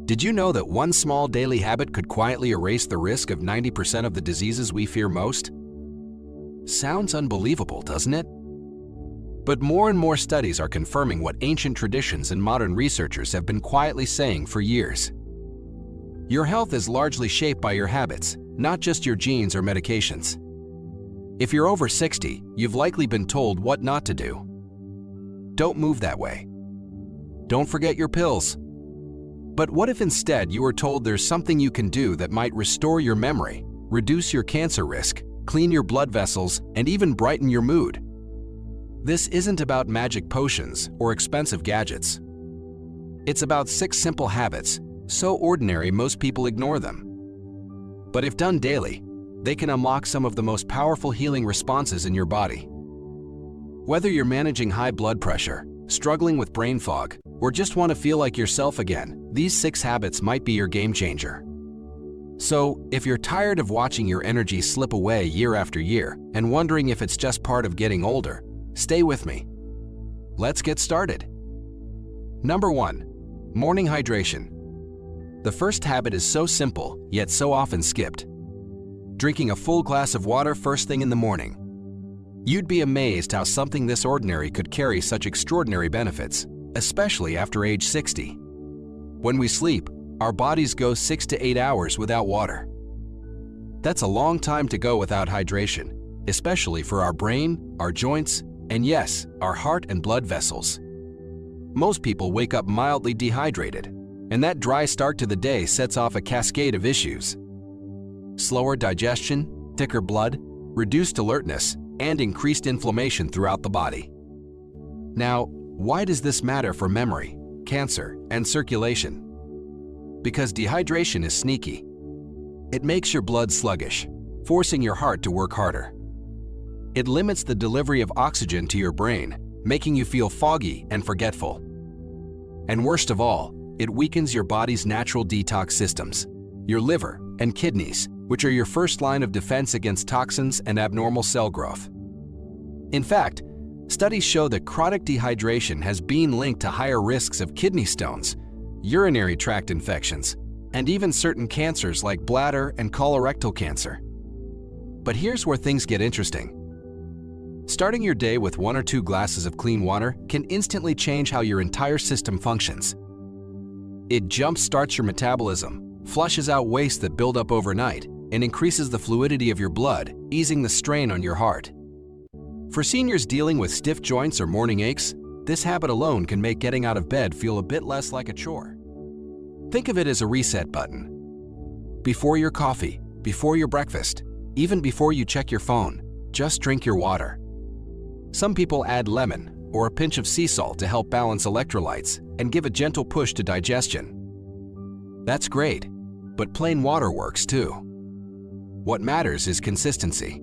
Did you know that one small daily habit could quietly erase the risk of 90% of the diseases we fear most? Sounds unbelievable, doesn't it? But more and more studies are confirming what ancient traditions and modern researchers have been quietly saying for years. Your health is largely shaped by your habits, not just your genes or medications. If you're over 60, you've likely been told what not to do. Don't move that way. Don't forget your pills. But what if instead you were told there's something you can do that might restore your memory, reduce your cancer risk, clean your blood vessels, and even brighten your mood? This isn't about magic potions or expensive gadgets. It's about 6 simple habits, so ordinary most people ignore them. But if done daily, they can unlock some of the most powerful healing responses in your body. Whether you're managing high blood pressure, struggling with brain fog, or just want to feel like yourself again, these 6 habits might be your game changer. So, if you're tired of watching your energy slip away year after year and wondering if it's just part of getting older, stay with me. Let's get started. Number 1. Morning hydration. The first habit is so simple, yet so often skipped. Drinking a full glass of water first thing in the morning. You'd be amazed how something this ordinary could carry such extraordinary benefits, especially after age 60. When we sleep, our bodies go 6 to 8 hours without water. That's a long time to go without hydration, especially for our brain, our joints, and yes, our heart and blood vessels. Most people wake up mildly dehydrated, and that dry start to the day sets off a cascade of issues. Slower digestion, thicker blood, reduced alertness, and increased inflammation throughout the body. Now, why does this matter for memory, cancer, and circulation? Because dehydration is sneaky. It makes your blood sluggish, forcing your heart to work harder. It limits the delivery of oxygen to your brain, making you feel foggy and forgetful. And worst of all, it weakens your body's natural detox systems, your liver and kidneys, which are your first line of defense against toxins and abnormal cell growth. In fact, studies show that chronic dehydration has been linked to higher risks of kidney stones, urinary tract infections, and even certain cancers like bladder and colorectal cancer. But here's where things get interesting. Starting your day with 1 or 2 glasses of clean water can instantly change how your entire system functions. It jump-starts your metabolism, flushes out waste that build up overnight, and increases the fluidity of your blood, easing the strain on your heart. For seniors dealing with stiff joints or morning aches, this habit alone can make getting out of bed feel a bit less like a chore. Think of it as a reset button. Before your coffee, before your breakfast, even before you check your phone, just drink your water. Some people add lemon or a pinch of sea salt to help balance electrolytes and give a gentle push to digestion. That's great, but plain water works too. What matters is consistency.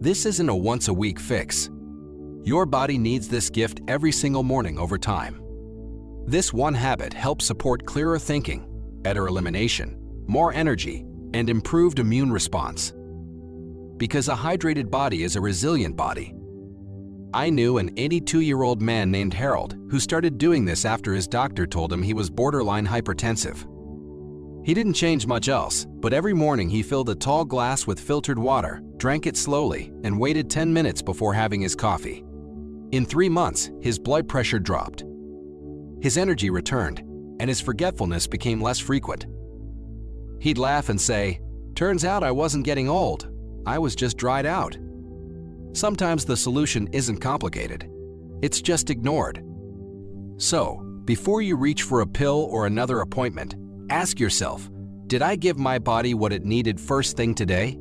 This isn't a once-a-week fix. Your body needs this gift every single morning over time. This one habit helps support clearer thinking, better elimination, more energy, and improved immune response. Because a hydrated body is a resilient body. I knew an 82-year-old man named Harold who started doing this after his doctor told him he was borderline hypertensive. He didn't change much else, but every morning he filled a tall glass with filtered water, drank it slowly, and waited 10 minutes before having his coffee. In 3 months, his blood pressure dropped. His energy returned, and his forgetfulness became less frequent. He'd laugh and say, "Turns out I wasn't getting old. I was just dried out." Sometimes the solution isn't complicated. It's just ignored. So, before you reach for a pill or another appointment, ask yourself, did I give my body what it needed first thing today?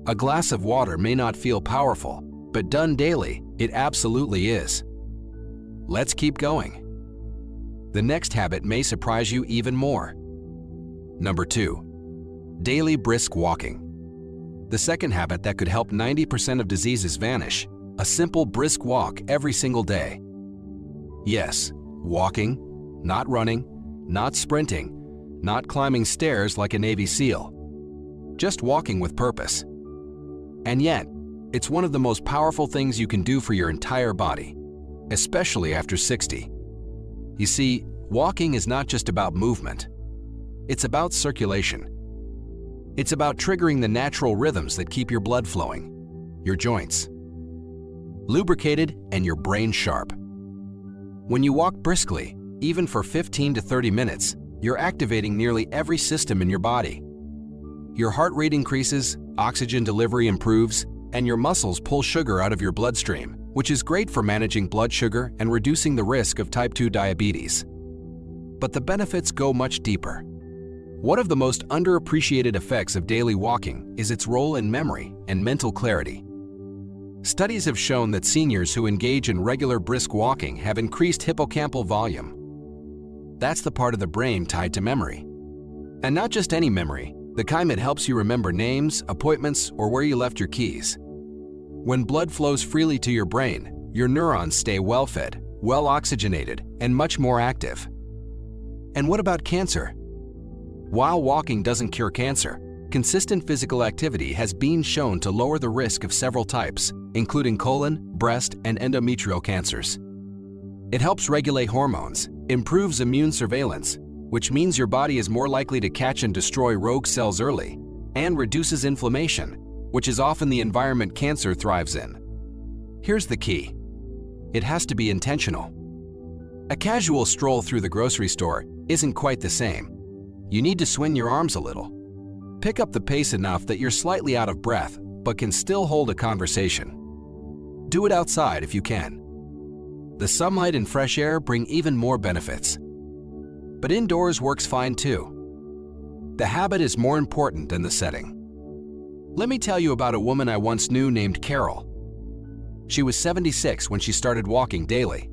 A glass of water may not feel powerful, but done daily, it absolutely is. Let's keep going. The next habit may surprise you even more. Number 2. Daily brisk walking. The second habit that could help 90% of diseases vanish, a simple brisk walk every single day. Yes, walking, not running, not sprinting, not climbing stairs like a Navy SEAL. Just walking with purpose. And yet, it's one of the most powerful things you can do for your entire body, especially after 60. You see, Walking is not just about movement. It's about circulation. It's about triggering the natural rhythms that keep your blood flowing, your joints lubricated, and your brain sharp. When you walk briskly, even for 15 to 30 minutes, you're activating nearly every system in your body. Your heart rate increases, oxygen delivery improves, and your muscles pull sugar out of your bloodstream, which is great for managing blood sugar and reducing the risk of type 2 diabetes. But the benefits go much deeper. One of the most underappreciated effects of daily walking is its role in memory and mental clarity. Studies have shown that seniors who engage in regular brisk walking have increased hippocampal volume. That's the part of the brain tied to memory. And not just any memory, the kind that helps you remember names, appointments, or where you left your keys. When blood flows freely to your brain, your neurons stay well-fed, well-oxygenated, and much more active. And what about cancer? While walking doesn't cure cancer, consistent physical activity has been shown to lower the risk of several types, including colon, breast, and endometrial cancers. It helps regulate hormones, improves immune surveillance, which means your body is more likely to catch and destroy rogue cells early, and reduces inflammation, which is often the environment cancer thrives in. Here's the key. It has to be intentional. A casual stroll through the grocery store isn't quite the same. You need to swing your arms a little. Pick up the pace enough that you're slightly out of breath, but can still hold a conversation. Do it outside if you can. The sunlight and fresh air bring even more benefits. But indoors works fine too. The habit is more important than the setting. Let me tell you about a woman I once knew named Carol. She was 76 when she started walking daily.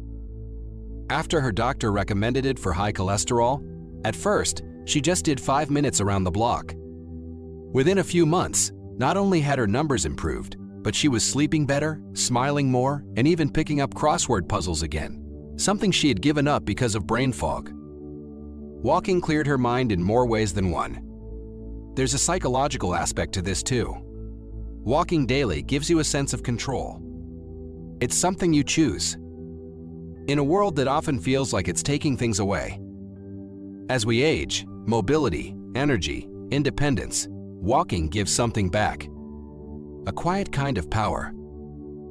After her doctor recommended it for high cholesterol, at first, she just did 5 minutes around the block. Within a few months, not only had her numbers improved, but she was sleeping better, smiling more, and even picking up crossword puzzles again, something she had given up because of brain fog. Walking cleared her mind in more ways than one. There's a psychological aspect to this too. Walking daily gives you a sense of control. It's something you choose. In a world that often feels like it's taking things away. As we age, mobility, energy, independence, walking gives something back. A quiet kind of power.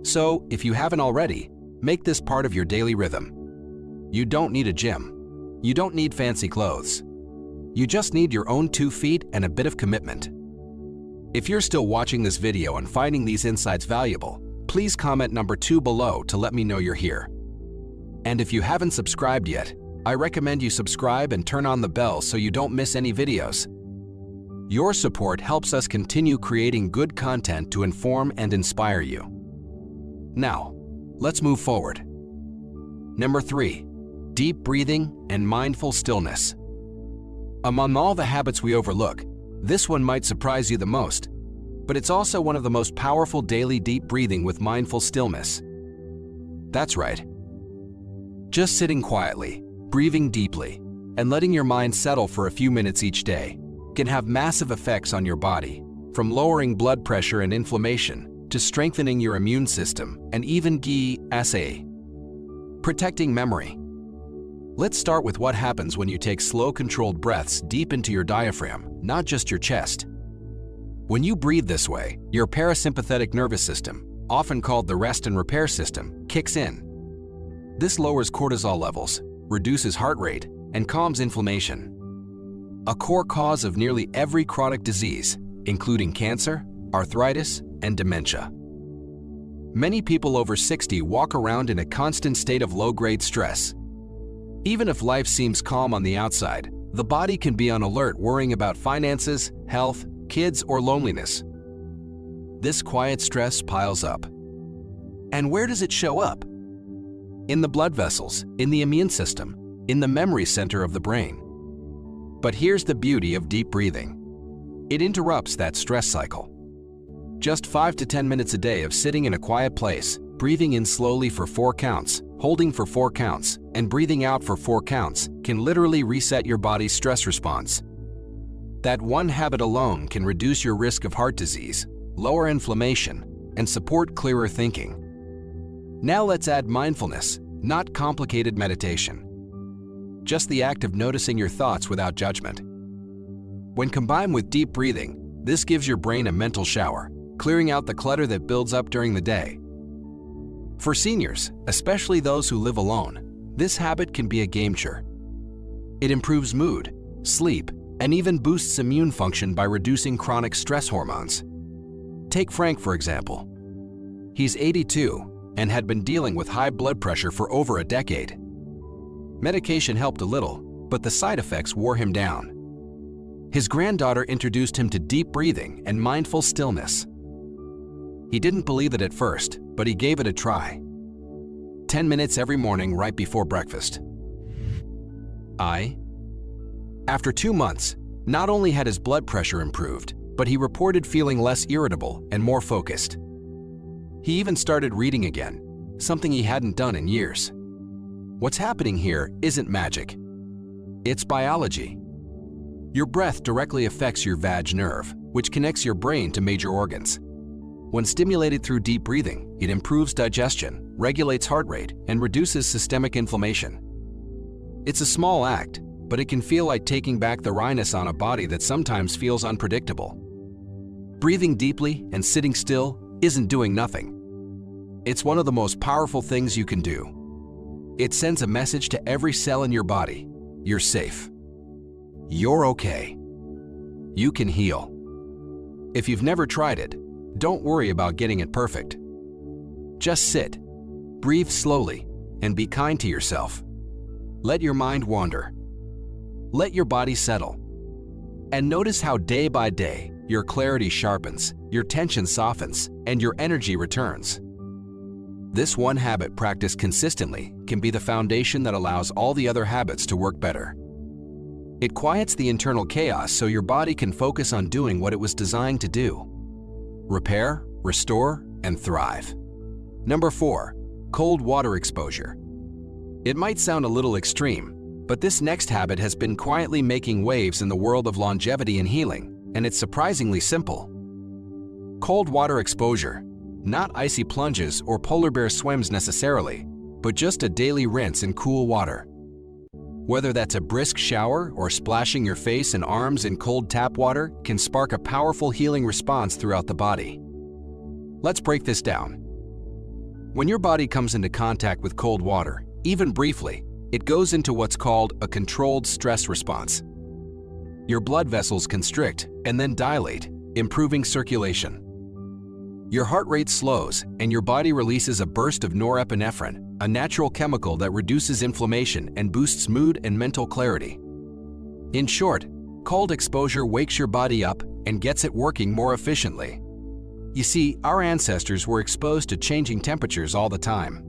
So, if you haven't already, make this part of your daily rhythm. You don't need a gym. You don't need fancy clothes. You just need your own 2 feet and a bit of commitment. If you're still watching this video and finding these insights valuable, please comment number 2 below to let me know you're here. And if you haven't subscribed yet, I recommend you subscribe and turn on the bell so you don't miss any videos. Your support helps us continue creating good content to inform and inspire you. Now, let's move forward. Number 3, deep breathing and mindful stillness. Among all the habits we overlook, this one might surprise you the most, but it's also one of the most powerful daily deep breathing with mindful stillness. That's right. Just sitting quietly, breathing deeply, and letting your mind settle for a few minutes each day can have massive effects on your body, from lowering blood pressure and inflammation to strengthening your immune system and even protecting memory. Let's start with what happens when you take slow, controlled breaths deep into your diaphragm, not just your chest. When you breathe this way, your parasympathetic nervous system, often called the rest and repair system, kicks in. This lowers cortisol levels, reduces heart rate, and calms inflammation. A core cause of nearly every chronic disease, including cancer, arthritis, and dementia. Many people over 60 walk around in a constant state of low-grade stress. Even if life seems calm on the outside, the body can be on alert worrying about finances, health, kids, or loneliness. This quiet stress piles up. And where does it show up? In the blood vessels, in the immune system, in the memory center of the brain. But here's the beauty of deep breathing. It interrupts that stress cycle. Just 5 to 10 minutes a day of sitting in a quiet place, breathing in slowly for 4 counts, holding for 4 counts, and breathing out for 4 counts can literally reset your body's stress response. That one habit alone can reduce your risk of heart disease, lower inflammation, and support clearer thinking. Now let's add mindfulness, not complicated meditation. just the act of noticing your thoughts without judgment. When combined with deep breathing, this gives your brain a mental shower, clearing out the clutter that builds up during the day. For seniors, especially those who live alone, this habit can be a game changer. It improves mood, sleep, and even boosts immune function by reducing chronic stress hormones. Take Frank, for example. He's 82 and had been dealing with high blood pressure for over a decade. Medication helped a little, but the side effects wore him down. His granddaughter introduced him to deep breathing and mindful stillness. He didn't believe it at first, but he gave it a try. 10 minutes every morning right before breakfast. After 2 months, not only had his blood pressure improved, but he reported feeling less irritable and more focused. He even started reading again, something he hadn't done in years. What's happening here isn't magic. It's biology. Your breath directly affects your vagus nerve, which connects your brain to major organs. When stimulated through deep breathing, it improves digestion, regulates heart rate, and reduces systemic inflammation. It's a small act, but it can feel like taking back the wryness on a body that sometimes feels unpredictable. Breathing deeply and sitting still isn't doing nothing. It's one of the most powerful things you can do. It sends a message to every cell in your body. You're safe. You're okay. You can heal. If you've never tried it, don't worry about getting it perfect. Just sit, breathe slowly, and be kind to yourself. Let your mind wander. Let your body settle. And notice how day by day, your clarity sharpens, your tension softens, and your energy returns. This one habit practiced consistently can be the foundation that allows all the other habits to work better. It quiets the internal chaos so your body can focus on doing what it was designed to do. Repair, restore, and thrive. Number 4, cold water exposure. It might sound a little extreme, but this next habit has been quietly making waves in the world of longevity and healing, and it's surprisingly simple. Cold water exposure, not icy plunges or polar bear swims necessarily, but just a daily rinse in cool water. Whether that's a brisk shower or splashing your face and arms in cold tap water can spark a powerful healing response throughout the body. Let's break this down. When your body comes into contact with cold water, even briefly, it goes into what's called a controlled stress response. Your blood vessels constrict and then dilate, improving circulation. Your heart rate slows and your body releases a burst of norepinephrine, a natural chemical that reduces inflammation and boosts mood and mental clarity. In short, cold exposure wakes your body up and gets it working more efficiently. You see, our ancestors were exposed to changing temperatures all the time.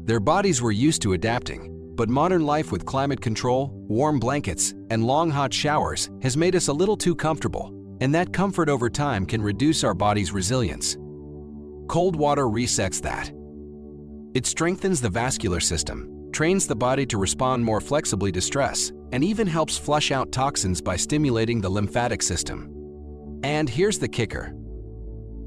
Their bodies were used to adapting, but modern life with climate control, warm blankets, and long hot showers has made us a little too comfortable, and that comfort over time can reduce our body's resilience. Cold water resets that. It strengthens the vascular system, trains the body to respond more flexibly to stress, and even helps flush out toxins by stimulating the lymphatic system. And here's the kicker.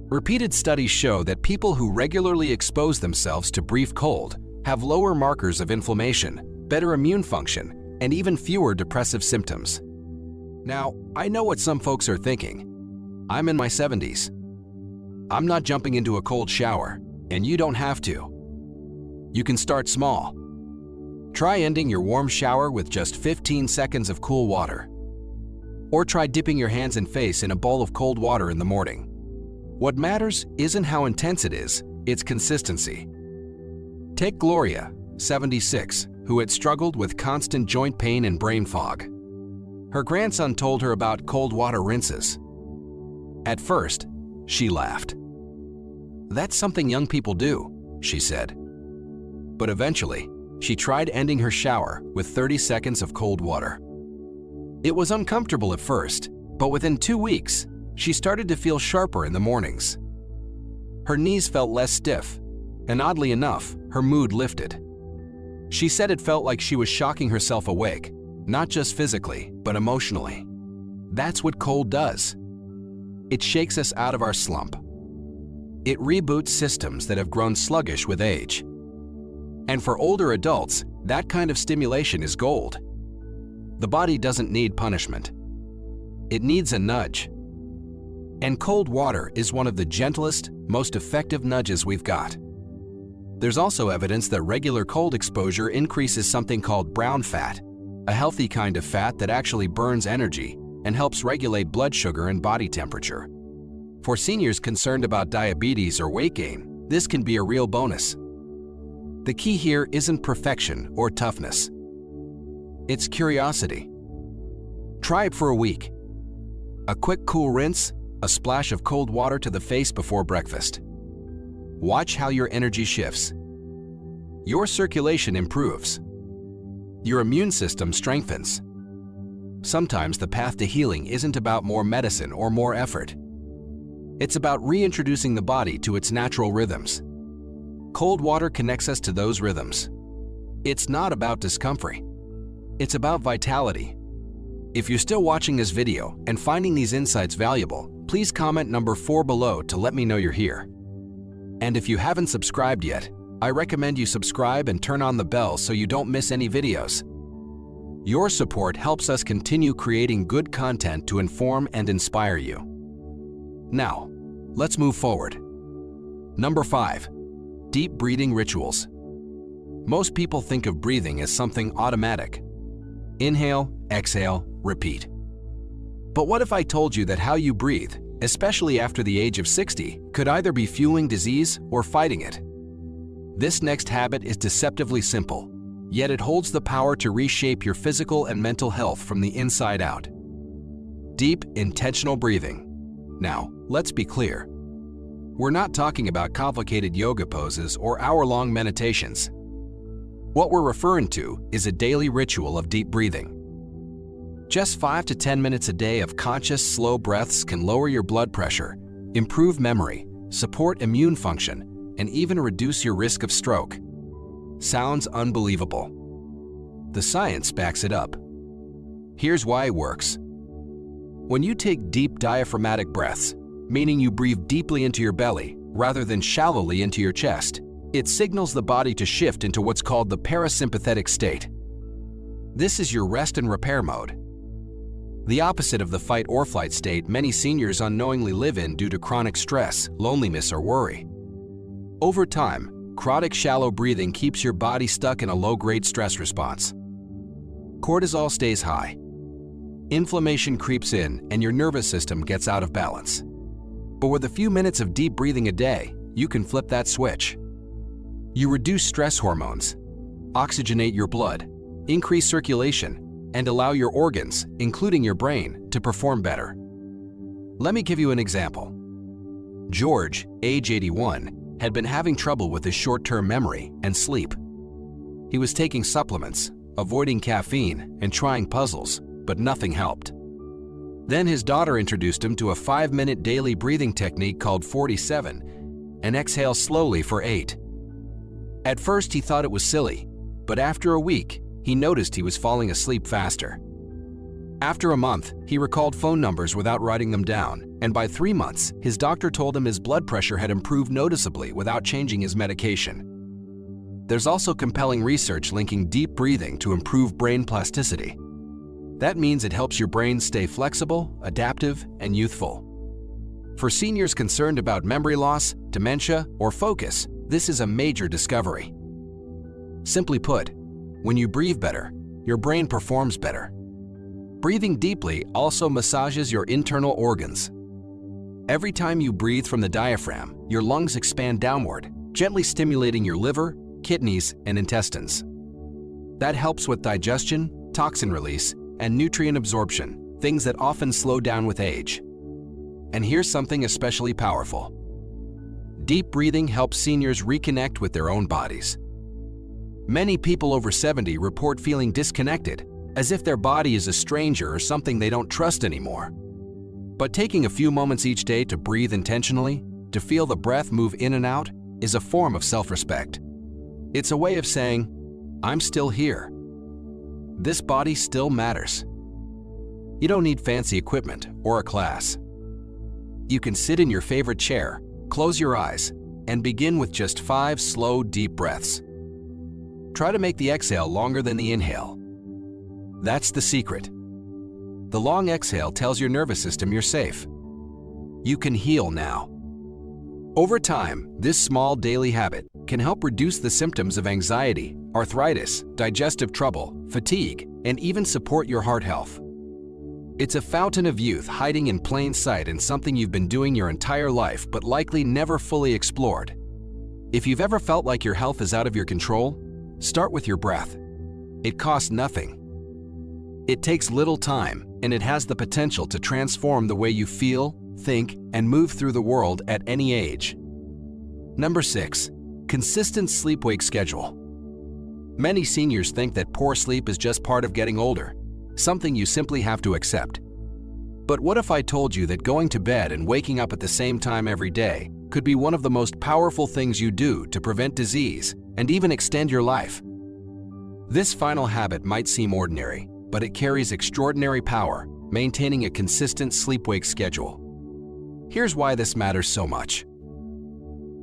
Repeated studies show that people who regularly expose themselves to brief cold have lower markers of inflammation, better immune function, and even fewer depressive symptoms. Now, I know what some folks are thinking. I'm in my 70s. I'm not jumping into a cold shower, and you don't have to. You can start small. Try ending your warm shower with just 15 seconds of cool water. Or try dipping your hands and face in a bowl of cold water in the morning. What matters isn't how intense it is, it's consistency. Take Gloria, 76, who had struggled with constant joint pain and brain fog. Her grandson told her about cold water rinses. At first, she laughed. "That's something young people do," she said. But eventually, she tried ending her shower with 30 seconds of cold water. It was uncomfortable at first, but within 2 weeks, she started to feel sharper in the mornings. Her knees felt less stiff, and oddly enough, her mood lifted. She said it felt like she was shocking herself awake, not just physically, but emotionally. That's what cold does. It shakes us out of our slump. It reboots systems that have grown sluggish with age. And for older adults, that kind of stimulation is gold. The body doesn't need punishment. It needs a nudge. And cold water is one of the gentlest, most effective nudges we've got. There's also evidence that regular cold exposure increases something called brown fat, a healthy kind of fat that actually burns energy and helps regulate blood sugar and body temperature. For seniors concerned about diabetes or weight gain, this can be a real bonus. The key here isn't perfection or toughness. It's curiosity. Try it for a week. A quick cool rinse, a splash of cold water to the face before breakfast. Watch how your energy shifts. Your circulation improves. Your immune system strengthens. Sometimes the path to healing isn't about more medicine or more effort. It's about reintroducing the body to its natural rhythms. Cold water connects us to those rhythms. It's not about discomfort. It's about vitality. If you're still watching this video and finding these insights valuable, please comment number 4 below to let me know you're here. And if you haven't subscribed yet, I recommend you subscribe and turn on the bell so you don't miss any videos. Your support helps us continue creating good content to inform and inspire you. Now, let's move forward. Number 5. Deep breathing rituals. Most people think of breathing as something automatic. Inhale, exhale, repeat. But what if I told you that how you breathe, especially after the age of 60, could either be fueling disease or fighting it? This next habit is deceptively simple, yet it holds the power to reshape your physical and mental health from the inside out. Deep, intentional breathing. Now, let's be clear. We're not talking about complicated yoga poses or hour-long meditations. What we're referring to is a daily ritual of deep breathing. Just 5 to 10 minutes a day of conscious, slow breaths can lower your blood pressure, improve memory, support immune function, and even reduce your risk of stroke. Sounds unbelievable. The science backs it up. Here's why it works. When you take deep diaphragmatic breaths, meaning you breathe deeply into your belly rather than shallowly into your chest, it signals the body to shift into what's called the parasympathetic state. This is your rest and repair mode. The opposite of the fight or flight state many seniors unknowingly live in due to chronic stress, loneliness, or worry. Over time, chronic shallow breathing keeps your body stuck in a low-grade stress response. Cortisol stays high. Inflammation creeps in and your nervous system gets out of balance. But with a few minutes of deep breathing a day, you can flip that switch. You reduce stress hormones, oxygenate your blood, increase circulation, and allow your organs, including your brain, to perform better. Let me give you an example. George, age 81, had been having trouble with his short-term memory and sleep. He was taking supplements, avoiding caffeine, and trying puzzles, but nothing helped. Then his daughter introduced him to a 5-minute daily breathing technique called 47 and exhale slowly for 8. At first he thought it was silly, but after a week, he noticed he was falling asleep faster. After a month, he recalled phone numbers without writing them down, and by 3 months, his doctor told him his blood pressure had improved noticeably without changing his medication. There's also compelling research linking deep breathing to improve brain plasticity. That means it helps your brain stay flexible, adaptive, and youthful. For seniors concerned about memory loss, dementia, or focus, this is a major discovery. Simply put, when you breathe better, your brain performs better. Breathing deeply also massages your internal organs. Every time you breathe from the diaphragm, your lungs expand downward, gently stimulating your liver, kidneys, and intestines. That helps with digestion, toxin release, and nutrient absorption, things that often slow down with age. And here's something especially powerful. Deep breathing helps seniors reconnect with their own bodies. Many people over 70 report feeling disconnected, as if their body is a stranger or something they don't trust anymore. But taking a few moments each day to breathe intentionally, to feel the breath move in and out, is a form of self-respect. It's a way of saying, I'm still here. This body still matters. You don't need fancy equipment or a class. You can sit in your favorite chair, close your eyes, and begin with just 5 slow, deep breaths. Try to make the exhale longer than the inhale. That's the secret. The long exhale tells your nervous system you're safe. You can heal now. Over time, this small daily habit can help reduce the symptoms of anxiety, arthritis, digestive trouble, fatigue, and even support your heart health. It's a fountain of youth hiding in plain sight and something you've been doing your entire life but likely never fully explored. If you've ever felt like your health is out of your control, start with your breath. It costs nothing. It takes little time, and it has the potential to transform the way you feel, think, and move through the world at any age. Number 6. Consistent sleep-wake schedule. Many seniors think that poor sleep is just part of getting older, something you simply have to accept. But what if I told you that going to bed and waking up at the same time every day could be one of the most powerful things you do to prevent disease and even extend your life? This final habit might seem ordinary, but it carries extraordinary power, maintaining a consistent sleep-wake schedule. Here's why this matters so much.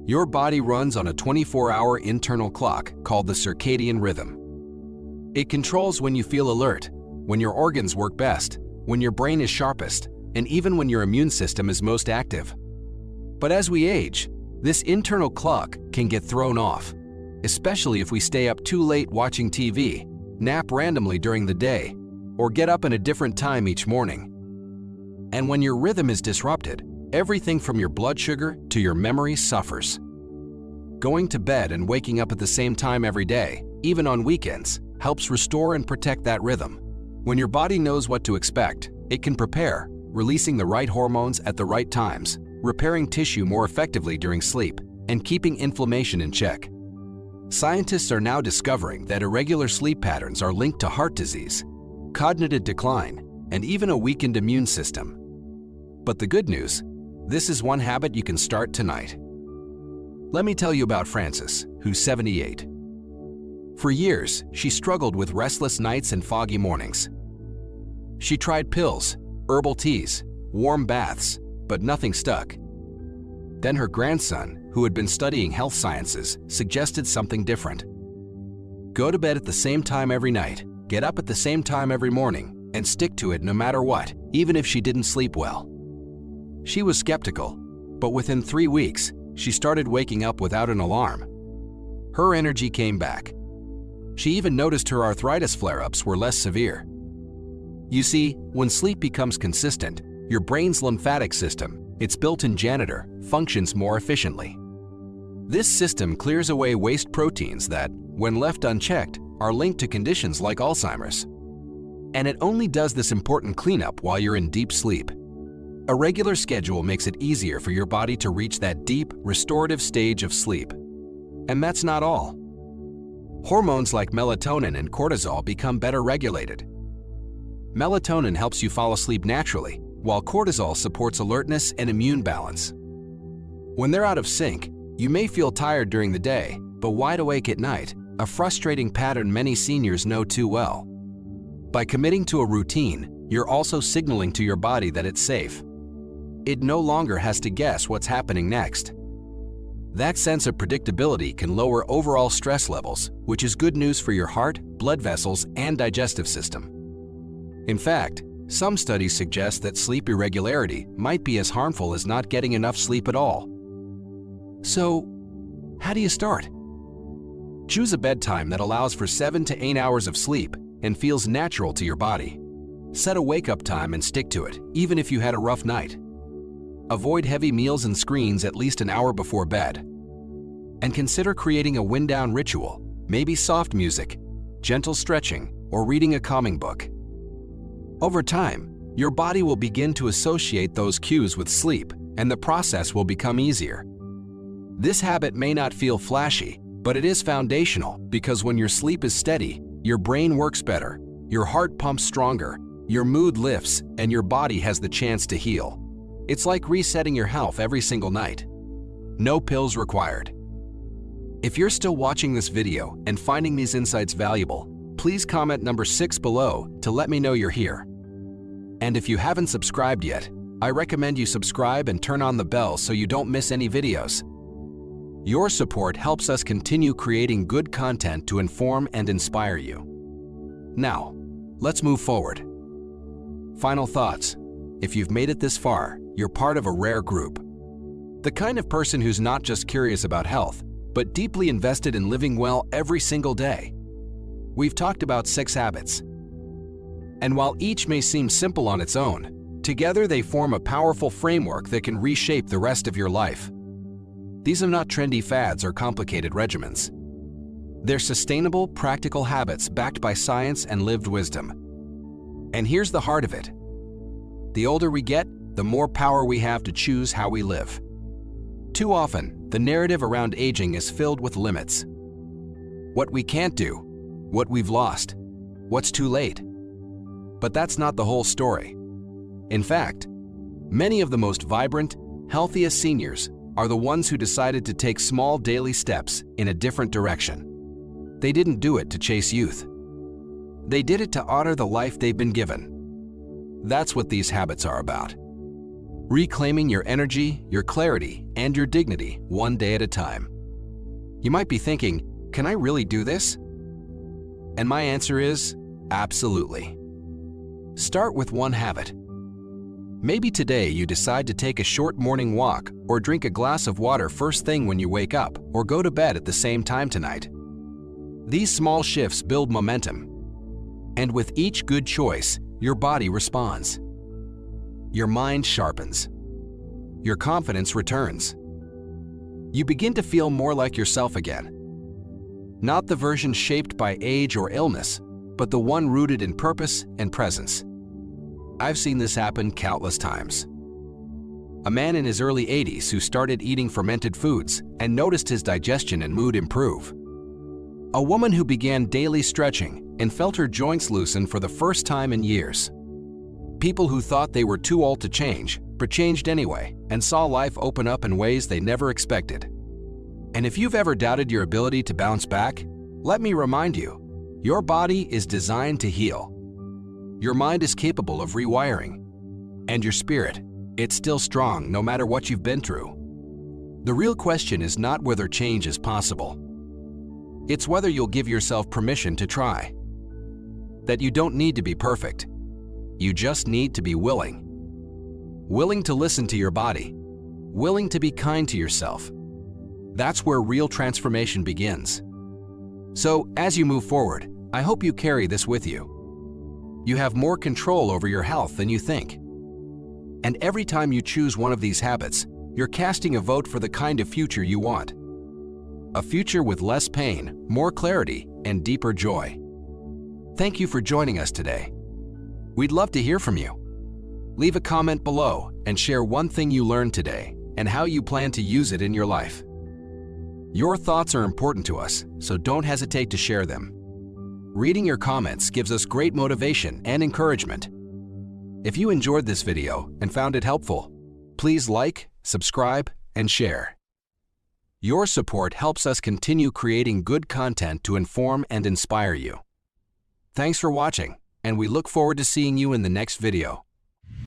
Your body runs on a 24-hour internal clock called the circadian rhythm. It controls when you feel alert, when your organs work best, when your brain is sharpest, and even when your immune system is most active. But as we age, this internal clock can get thrown off, especially if we stay up too late watching TV, nap randomly during the day, or get up at a different time each morning. And when your rhythm is disrupted, everything from your blood sugar to your memory suffers. Going to bed and waking up at the same time every day, even on weekends, helps restore and protect that rhythm. When your body knows what to expect, it can prepare, releasing the right hormones at the right times, repairing tissue more effectively during sleep, and keeping inflammation in check. Scientists are now discovering that irregular sleep patterns are linked to heart disease, cognitive decline, and even a weakened immune system. But the good news, this is one habit you can start tonight. Let me tell you about Frances, who's 78. For years, she struggled with restless nights and foggy mornings. She tried pills, herbal teas, warm baths, but nothing stuck. Then her grandson, who had been studying health sciences, suggested something different. Go to bed at the same time every night, get up at the same time every morning, and stick to it no matter what, even if she didn't sleep well. She was skeptical, but within 3 weeks, she started waking up without an alarm. Her energy came back. She even noticed her arthritis flare-ups were less severe. You see, when sleep becomes consistent, your brain's lymphatic system, its built-in janitor, functions more efficiently. This system clears away waste proteins that, when left unchecked, are linked to conditions like Alzheimer's. And it only does this important cleanup while you're in deep sleep. A regular schedule makes it easier for your body to reach that deep, restorative stage of sleep. And that's not all. Hormones like melatonin and cortisol become better regulated. Melatonin helps you fall asleep naturally, while cortisol supports alertness and immune balance. When they're out of sync, you may feel tired during the day, but wide awake at night, a frustrating pattern many seniors know too well. By committing to a routine, you're also signaling to your body that it's safe. It no longer has to guess what's happening next. That sense of predictability can lower overall stress levels, which is good news for your heart, blood vessels, and digestive system. In fact, some studies suggest that sleep irregularity might be as harmful as not getting enough sleep at all. So, how do you start? Choose a bedtime that allows for 7 to 8 hours of sleep and feels natural to your body. Set a wake-up time and stick to it, even if you had a rough night. Avoid heavy meals and screens at least an hour before bed. And consider creating a wind-down ritual, maybe soft music, gentle stretching, or reading a calming book. Over time, your body will begin to associate those cues with sleep, and the process will become easier. This habit may not feel flashy, but it is foundational because when your sleep is steady, your brain works better, your heart pumps stronger, your mood lifts, and your body has the chance to heal. It's like resetting your health every single night. No pills required. If you're still watching this video and finding these insights valuable, please comment number 6 below to let me know you're here. And if you haven't subscribed yet, I recommend you subscribe and turn on the bell so you don't miss any videos. Your support helps us continue creating good content to inform and inspire you. Now, let's move forward. Final thoughts. If you've made it this far, you're part of a rare group. The kind of person who's not just curious about health, but deeply invested in living well every single day. We've talked about 6 habits. And while each may seem simple on its own, together they form a powerful framework that can reshape the rest of your life. These are not trendy fads or complicated regimens. They're sustainable, practical habits backed by science and lived wisdom. And here's the heart of it. The older we get, the more power we have to choose how we live. Too often, the narrative around aging is filled with limits. What we can't do, what we've lost, what's too late. But that's not the whole story. In fact, many of the most vibrant, healthiest seniors are the ones who decided to take small daily steps in a different direction. They didn't do it to chase youth. They did it to honor the life they've been given. That's what these habits are about. Reclaiming your energy, your clarity, and your dignity one day at a time. You might be thinking, can I really do this? And my answer is, absolutely. Start with one habit. Maybe today you decide to take a short morning walk or drink a glass of water first thing when you wake up or go to bed at the same time tonight. These small shifts build momentum. And with each good choice, your body responds. Your mind sharpens. Your confidence returns. You begin to feel more like yourself again. Not the version shaped by age or illness, but the one rooted in purpose and presence. I've seen this happen countless times. A man in his early 80s who started eating fermented foods and noticed his digestion and mood improve. A woman who began daily stretching and felt her joints loosen for the first time in years. People who thought they were too old to change, but changed anyway and saw life open up in ways they never expected. And if you've ever doubted your ability to bounce back, let me remind you, your body is designed to heal. Your mind is capable of rewiring. And your spirit, it's still strong no matter what you've been through. The real question is not whether change is possible. It's whether you'll give yourself permission to try. That you don't need to be perfect. You just need to be willing. Willing to listen to your body. Willing to be kind to yourself. That's where real transformation begins. So, as you move forward, I hope you carry this with you. You have more control over your health than you think. And every time you choose one of these habits, you're casting a vote for the kind of future you want. A future with less pain, more clarity, and deeper joy. Thank you for joining us today. We'd love to hear from you. Leave a comment below and share one thing you learned today and how you plan to use it in your life. Your thoughts are important to us, so don't hesitate to share them. Reading your comments gives us great motivation and encouragement. If you enjoyed this video and found it helpful, please like, subscribe, and share. Your support helps us continue creating good content to inform and inspire you. Thanks for watching, and we look forward to seeing you in the next video.